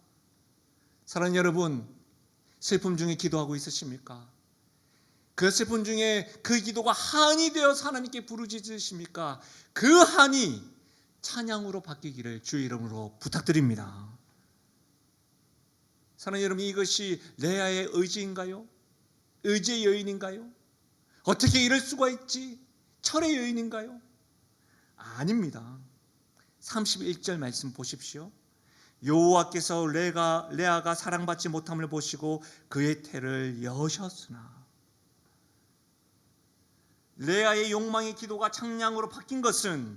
사랑하는 여러분, 슬픔 중에 기도하고 있으십니까? 그 슬픔 중에 그 기도가 한이 되어서 하나님께 부르짖으십니까? 그 한이 찬양으로 바뀌기를 주의 이름으로 부탁드립니다. 사랑하는 여러분, 이것이 레아의 의지인가요? 의지의 여인인가요? 어떻게 이럴 수가 있지? 철의 여인인가요? 아닙니다. 31절 말씀 보십시오. 여호와께서 레아가 사랑받지 못함을 보시고 그의 태를 여셨으나 레아의 욕망의 기도가 찬양으로 바뀐 것은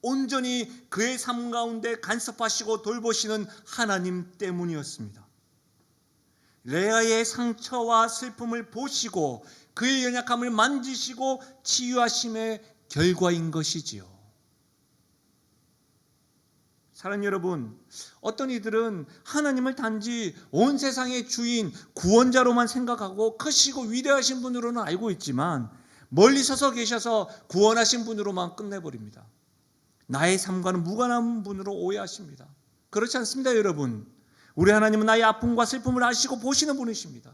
온전히 그의 삶 가운데 간섭하시고 돌보시는 하나님 때문이었습니다. 레아의 상처와 슬픔을 보시고 그의 연약함을 만지시고 치유하심의 결과인 것이지요. 사랑하는 여러분, 어떤 이들은 하나님을 단지 온 세상의 주인, 구원자로만 생각하고 크시고 위대하신 분으로는 알고 있지만 멀리 서서 계셔서 구원하신 분으로만 끝내버립니다. 나의 삶과는 무관한 분으로 오해하십니다. 그렇지 않습니다, 여러분. 우리 하나님은 나의 아픔과 슬픔을 아시고 보시는 분이십니다.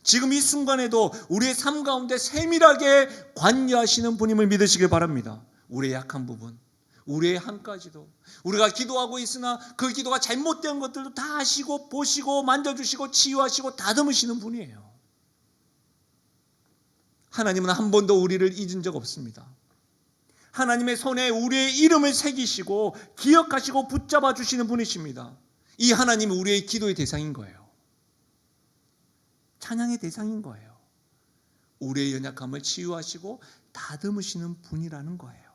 지금 이 순간에도 우리의 삶 가운데 세밀하게 관여하시는 분임을 믿으시길 바랍니다. 우리의 약한 부분, 우리의 한까지도 우리가 기도하고 있으나 그 기도가 잘못된 것들도 다 아시고 보시고 만져주시고 치유하시고 다듬으시는 분이에요. 하나님은 한 번도 우리를 잊은 적 없습니다. 하나님의 손에 우리의 이름을 새기시고 기억하시고 붙잡아 주시는 분이십니다. 이 하나님이 우리의 기도의 대상인 거예요. 찬양의 대상인 거예요. 우리의 연약함을 치유하시고 다듬으시는 분이라는 거예요.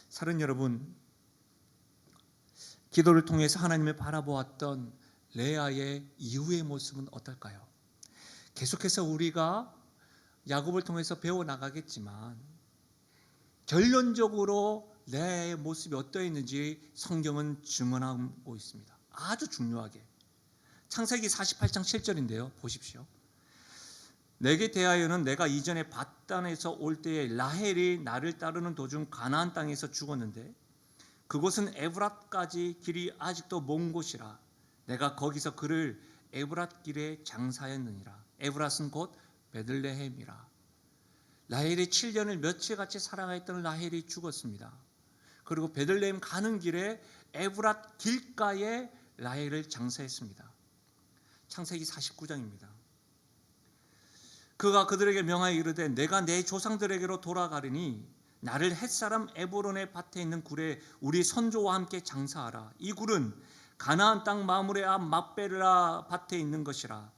사랑하는 여러분, 기도를 통해서 하나님을 바라보았던 레아의 이후의 모습은 어떨까요? 계속해서 우리가 야곱을 통해서 배워나가겠지만 결론적으로 레아의 모습이 어떠했는지 성경은 증언하고 있습니다. 아주 중요하게. 창세기 48장 7절인데요. 보십시오. 내게 대하여는 내가 이전에 밧단에서 올 때에 라헬이 나를 따르는 도중 가나안 땅에서 죽었는데 그곳은 에브랏까지 길이 아직도 먼 곳이라 내가 거기서 그를 에브랏 길에 장사했느니라. 에브랏은 곧 베들레헴이라. 라헬이 7년을 며칠같이 사랑했던 라헬이 죽었습니다. 그리고 베들레헴 가는 길에 에브랏 길가에 라헬을 장사했습니다. 창세기 49장입니다. 그가 그들에게 명하여 이르되 내가 내 조상들에게로 돌아가리니 나를 햇사람 에브론의 밭에 있는 굴에 우리 선조와 함께 장사하라. 이 굴은 가나안 땅 마므레 앞 막베라 밭에 있는 것이라.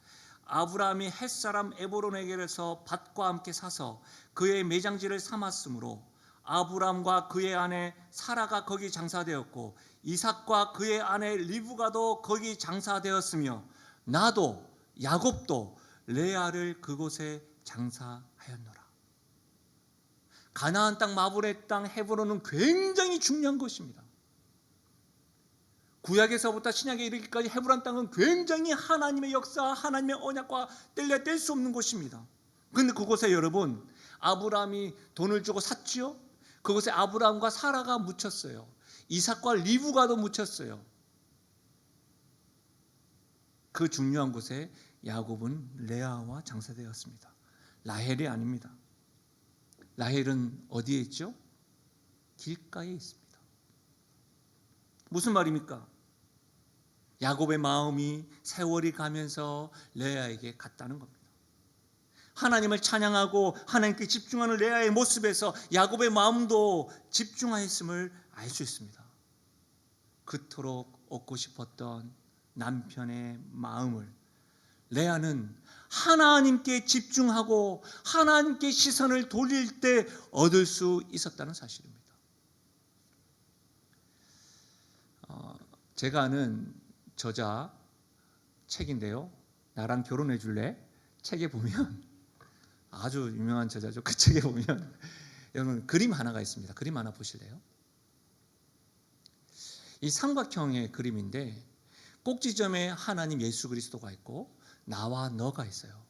아브라함이 햇사람 에브론에게서 밭과 함께 사서 그의 매장지를 삼았으므로 아브라함과 그의 아내 사라가 거기 장사되었고 이삭과 그의 아내 리브가도 거기 장사되었으며 나도 야곱도 레아를 그곳에 장사하였노라. 가나안 땅 마므레 땅 헤브론은 굉장히 중요한 것입니다. 구약에서부터 신약에 이르기까지 헤브론 땅은 굉장히 하나님의 역사, 하나님의 언약과 뗄래야 뗄 수 없는 곳입니다. 그런데 그곳에 여러분 아브라함이 돈을 주고 샀지요. 그곳에 아브라함과 사라가 묻혔어요. 이삭과 리브가도 묻혔어요. 그 중요한 곳에 야곱은 레아와 장사되었습니다. 라헬이 아닙니다. 라헬은 어디에 있죠? 길가에 있습니다. 무슨 말입니까? 야곱의 마음이 세월이 가면서 레아에게 갔다는 겁니다. 하나님을 찬양하고 하나님께 집중하는 레아의 모습에서 야곱의 마음도 집중하였음을 알 수 있습니다. 그토록 얻고 싶었던 남편의 마음을 레아는 하나님께 집중하고 하나님께 시선을 돌릴 때 얻을 수 있었다는 사실입니다. 제가 아는 저자 책인데요. 나랑 결혼해 줄래? 책에 보면 아주 유명한 저자죠. 그 책에 보면 여러분 그림 하나가 있습니다. 그림 하나 보실래요? 이 삼각형의 그림인데 꼭지점에 하나님 예수 그리스도가 있고 나와 너가 있어요.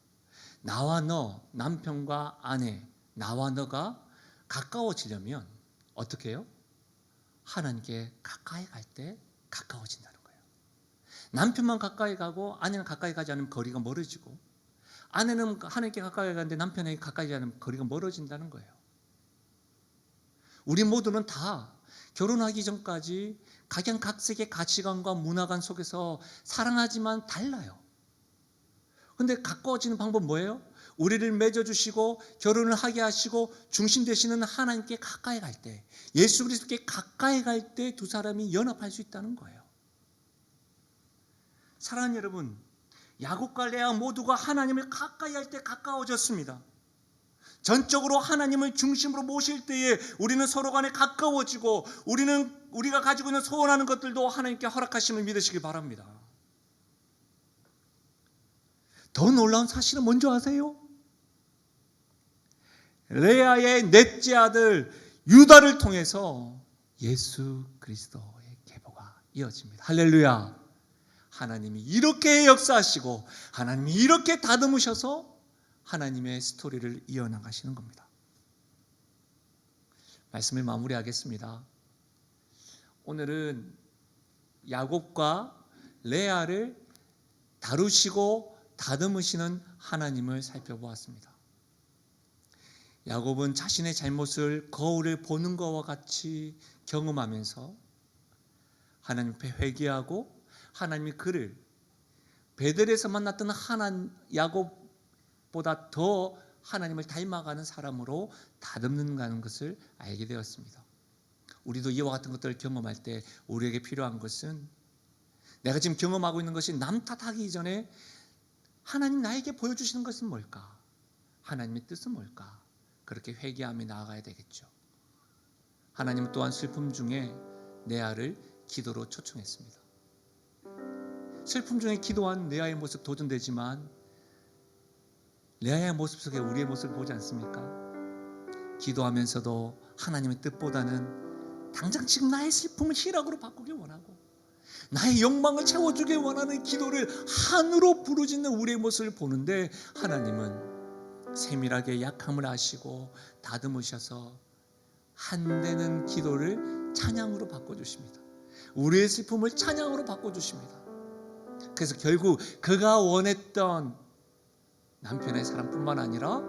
나와 너, 남편과 아내, 나와 너가 가까워지려면 어떻게 해요? 하나님께 가까이 갈 때 가까워진다는 거예요. 남편만 가까이 가고 아내는 가까이 가지 않으면 거리가 멀어지고 아내는 하나님께 가까이 가는데 남편에게 가까이 가지 않으면 거리가 멀어진다는 거예요. 우리 모두는 다 결혼하기 전까지 각양각색의 가치관과 문화관 속에서 사랑하지만 달라요. 그런데 가까워지는 방법 뭐예요? 우리를 맺어주시고 결혼을 하게 하시고 중심 되시는 하나님께 가까이 갈 때, 예수 그리스도께 가까이 갈 때 두 사람이 연합할 수 있다는 거예요. 사랑하는 여러분, 야곱과 레아 모두가 하나님을 가까이 할 때 가까워졌습니다. 전적으로 하나님을 중심으로 모실 때에 우리는 서로 간에 가까워지고 우리가 가지고 있는 소원하는 것들도 하나님께 허락하심을 믿으시기 바랍니다. 더 놀라운 사실은 뭔지 아세요? 레아의 넷째 아들 유다를 통해서 예수 그리스도의 계보가 이어집니다. 할렐루야. 하나님이 이렇게 역사하시고 하나님이 이렇게 다듬으셔서 하나님의 스토리를 이어나가시는 겁니다. 말씀을 마무리하겠습니다. 오늘은 야곱과 레아를 다루시고 다듬으시는 하나님을 살펴보았습니다. 야곱은 자신의 잘못을 거울을 보는 것과 같이 경험하면서 하나님 앞에 회개하고 하나님이 그를 베델에서 만났던 야곱보다 더 하나님을 닮아가는 사람으로 다듬는다는 것을 알게 되었습니다. 우리도 이와 같은 것들을 경험할 때 우리에게 필요한 것은 내가 지금 경험하고 있는 것이 남 탓하기 이전에 하나님 나에게 보여주시는 것은 뭘까? 하나님의 뜻은 뭘까? 그렇게 회개하며 나아가야 되겠죠. 하나님 또한 슬픔 중에 레아를 기도로 초청했습니다. 슬픔 중에 기도한 레아의 모습 도전되지만 레아의 모습 속에 우리의 모습을 보지 않습니까? 기도하면서도 하나님의 뜻보다는 당장 지금 나의 슬픔을 희락으로 바꾸길 원하고 나의 욕망을 채워주길 원하는 기도를 한으로 부르짖는 우리의 모습을 보는데 하나님은 세밀하게 약함을 아시고 다듬으셔서 한되는 기도를 찬양으로 바꿔주십니다. 우리의 슬픔을 찬양으로 바꿔주십니다. 그래서 결국 그가 원했던 남편의 사랑뿐만 아니라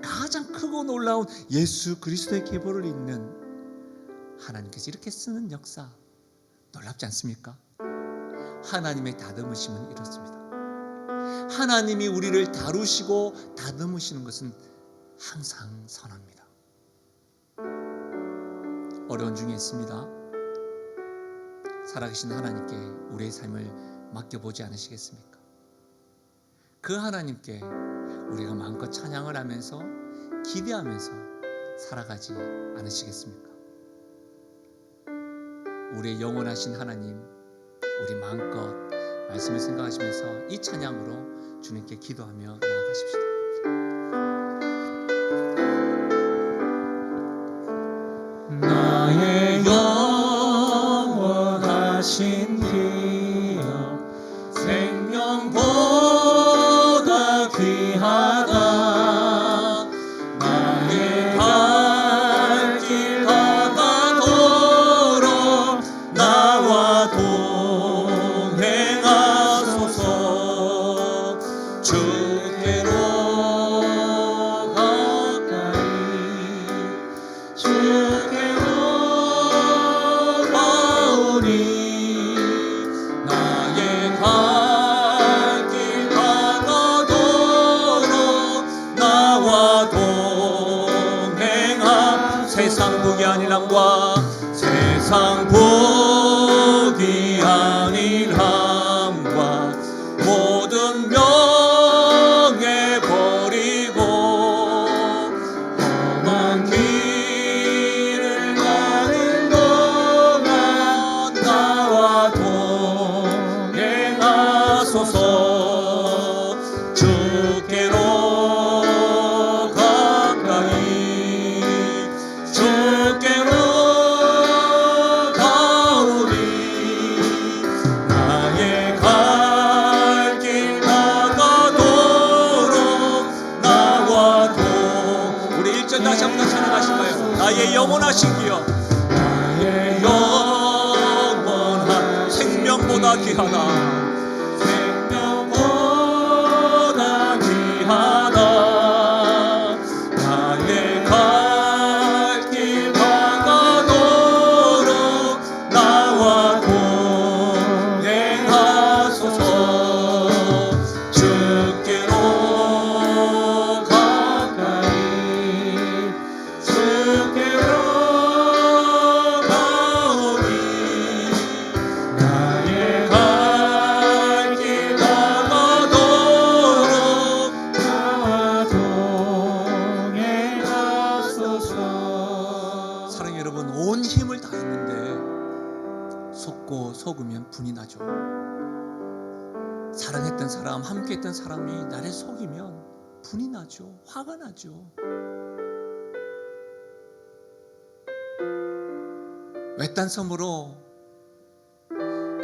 가장 크고 놀라운 예수 그리스도의 계보를 잇는 하나님께서 이렇게 쓰는 역사 놀랍지 않습니까? 하나님의 다듬으심은 이렇습니다. 하나님이 우리를 다루시고 다듬으시는 것은 항상 선합니다. 어려운 중에 있습니다. 살아계신 하나님께 우리의 삶을 맡겨보지 않으시겠습니까? 그 하나님께 우리가 마음껏 찬양을 하면서 기대하면서 살아가지 않으시겠습니까? 우리의 영원하신 하나님, 우리 마음껏 말씀을 생각하시면서 이 찬양으로 주님께 기도하며 나아가십시다. 나의 영원하신 기억 생명보다 귀하다. 나의 갈 길 다가도록 나와 동행하소서. 주께로 가까이 주께로 가오니 나의 갈 길 다가도록 나와 동행하. 세상 복이 아닌 함과 세상 복이 아닌 함과 모든 명예 버리고 험한 길을 가는 동안 나와 동행하소서. 주께로 가까이 주께로 가오니 나의 갈 길 다가도록 나와 우리 1절 다시 한번 찬양하실까요? 나의 영원하신 기억 나의 영원한 생명보다 귀하다. 생명보다 귀하다. 나의 갈 길 다가도록 나와 동행하소서. 주께로 가까이 주께로 가오니 나의 갈 속고 속으면 분이 나죠. 사랑했던 사람, 함께했던 사람이 나를 속이면 분이 나죠. 화가 나죠. 외딴 섬으로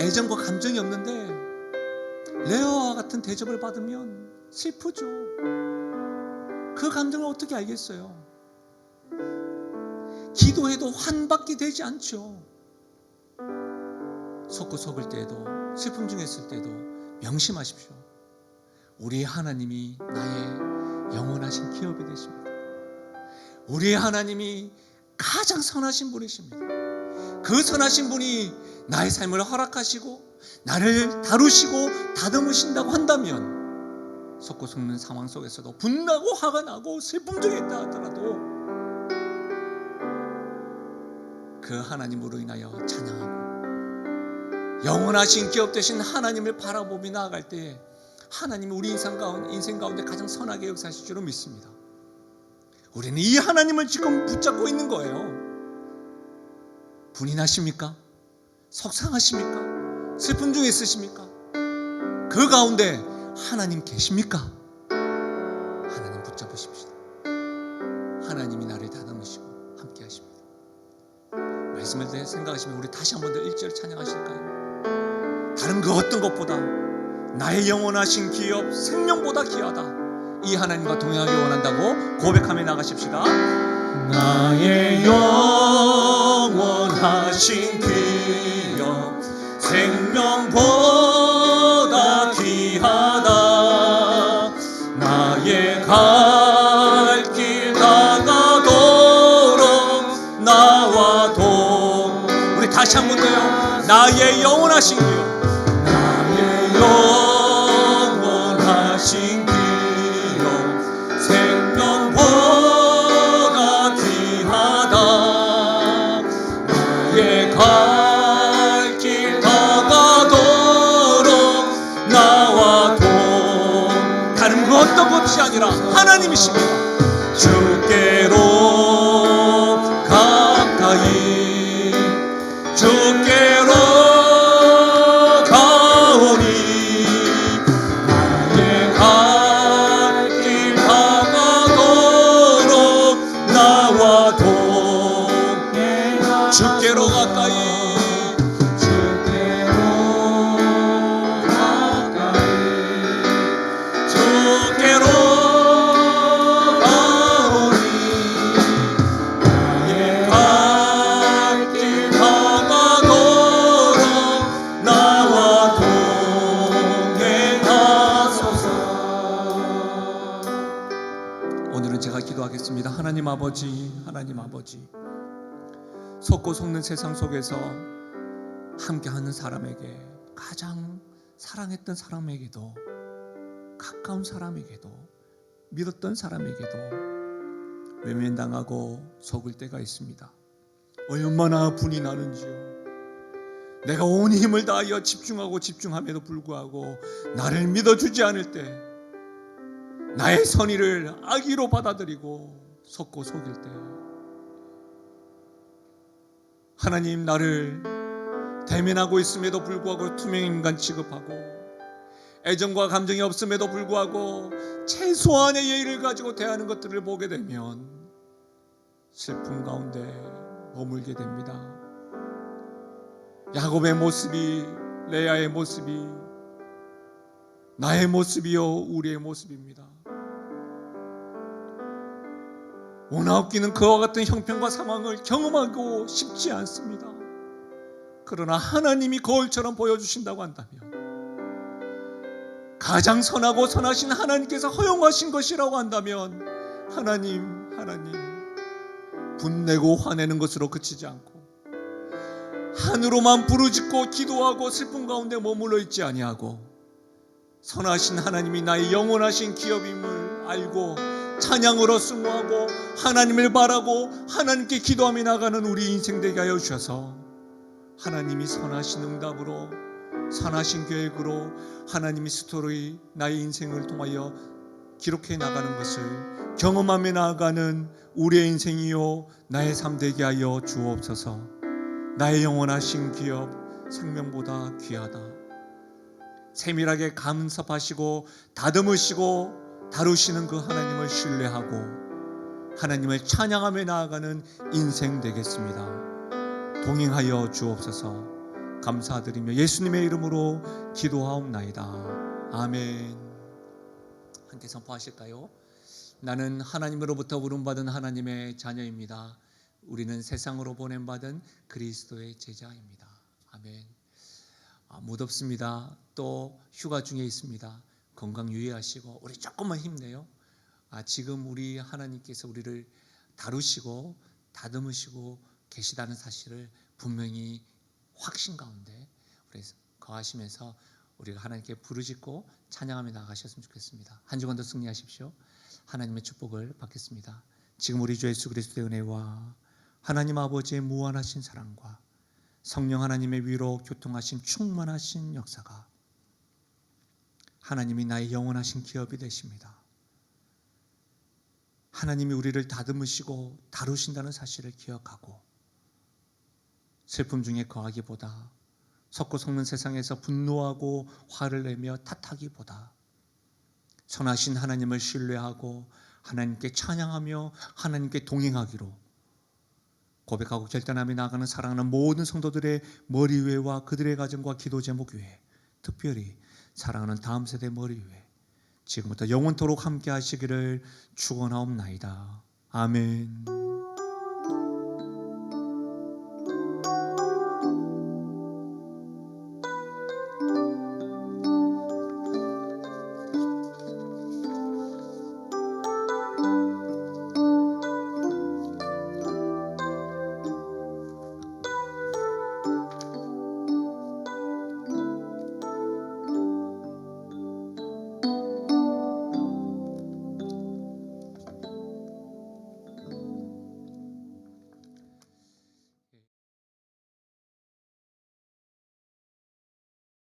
애정과 감정이 없는데 레아와 같은 대접을 받으면 슬프죠. 그 감정을 어떻게 알겠어요? 기도해도 환밖에 되지 않죠. 속고 속을 때에도, 슬픔 중에 있을 때도 명심하십시오. 우리의 하나님이 나의 영원하신 기업이 되십니다. 우리의 하나님이 가장 선하신 분이십니다. 그 선하신 분이 나의 삶을 허락하시고 나를 다루시고 다듬으신다고 한다면 속고 속는 상황 속에서도 분나고 화가 나고 슬픔 중에 있다 하더라도 그 하나님으로 인하여 찬양하고 영원하신 기업 되신 하나님을 바라보며 나아갈 때에 하나님이 우리 인생 가운데 가장 선하게 역사하실 줄로 믿습니다. 우리는 이 하나님을 지금 붙잡고 있는 거예요. 분이 나십니까? 속상하십니까? 슬픔 중에 있으십니까? 그 가운데 하나님 계십니까? 하나님 붙잡으십시다. 하나님이 나를 다듬으시고 함께 하십니다. 말씀을 생각하시면 우리 다시 한 번 더 1절 찬양하실까요? 다른 그 어떤 것보다 나의 영원하신 기업 생명보다 귀하다. 이 하나님과 동행하기 원한다고 고백하며 나가십시다. 나의 영원하신 기업 생명보다 귀하다. 나의 갈 길 다가도록 나와 우리 다시 한 번 더요. 나의 영원하신 기업, 나의 영원하신 기업 생명보다 귀하다. 나의 갈 길 다가도록 나와 다른 그 어떤 것이 아니라 하나님이십니다. 주께로 가까이 주께로 가오니 나의 갈 길 다가도록 나와 동행하소서. 주께로 가까이 주께로 가까이 주께로 가오니 나의 갈 길 다가도록 나와 동행하소서. 오늘은 제가 기도하겠습니다. 하나님 아버지, 하나님 아버지, 속고 속는 세상 속에서 함께하는 사람에게, 가장 사랑했던 사람에게도, 가까운 사람에게도, 믿었던 사람에게도 외면당하고 속을 때가 있습니다. 얼마나 분이 나는지요. 내가 온 힘을 다하여 집중함에도 불구하고 나를 믿어주지 않을 때, 나의 선의를 악의로 받아들이고 속고 속일 때, 하나님 나를 대면하고 있음에도 불구하고 투명인간 취급하고 애정과 감정이 없음에도 불구하고 최소한의 예의를 가지고 대하는 것들을 보게 되면 슬픔 가운데 머물게 됩니다. 야곱의 모습이, 레아의 모습이 나의 모습이요 우리의 모습입니다. 원하옵기는 그와 같은 형편과 상황을 경험하고 싶지 않습니다. 그러나 하나님이 거울처럼 보여주신다고 한다면, 가장 선하고 선하신 하나님께서 허용하신 것이라고 한다면, 하나님 분내고 화내는 것으로 그치지 않고 한으로만 부르짖고 기도하고 슬픔 가운데 머물러 있지 아니하고 선하신 하나님이 나의 영원하신 기업임을 알고 찬양으로 승화하고 하나님을 바라고 하나님께 기도하며 나가는 우리 인생 되게 하여 주셔서 하나님이 선하신 응답으로, 선하신 계획으로 하나님이 스토리 나의 인생을 통하여 기록해 나가는 것을 경험하며 나아가는 우리의 인생이요 나의 삶 되게 하여 주옵소서. 나의 영원하신 기업 생명보다 귀하다. 세밀하게 감섭하시고 다듬으시고 다루시는 그 하나님을 신뢰하고 하나님을 찬양하며 나아가는 인생 되겠습니다. 동행하여 주옵소서. 감사드리며 예수님의 이름으로 기도하옵나이다. 아멘. 함께 선포하실까요? 나는 하나님으로부터 부름받은 하나님의 자녀입니다. 우리는 세상으로 보냄받은 그리스도의 제자입니다. 아멘. 무덥습니다. 또 휴가 중에 있습니다. 건강 유의하시고 우리 조금만 힘내요. 지금 우리 하나님께서 우리를 다루시고 다듬으시고 계시다는 사실을 분명히 확신 가운데 우리 거하시면서 우리가 하나님께 부르짖고 찬양하며 나가셨으면 좋겠습니다. 한 주간도 승리하십시오. 하나님의 축복을 받겠습니다. 지금 우리 주 예수 그리스도의 은혜와 하나님 아버지의 무한하신 사랑과 성령 하나님의 위로 교통하신 충만하신 역사가 하나님이 나의 영원하신 기업이 되십니다. 하나님이 우리를 다듬으시고 다루신다는 사실을 기억하고 슬픔 중에 거하기보다 섞고 섞는 세상에서 분노하고 화를 내며 탓하기보다 선하신 하나님을 신뢰하고 하나님께 찬양하며 하나님께 동행하기로 고백하고 결단하며 나아가는 사랑하는 모든 성도들의 머리 위에와 그들의 가정과 기도 제목 위에, 특별히 사랑하는 다음 세대 머리 위에 지금부터 영원토록 함께 하시기를 축원하옵나이다. 아멘.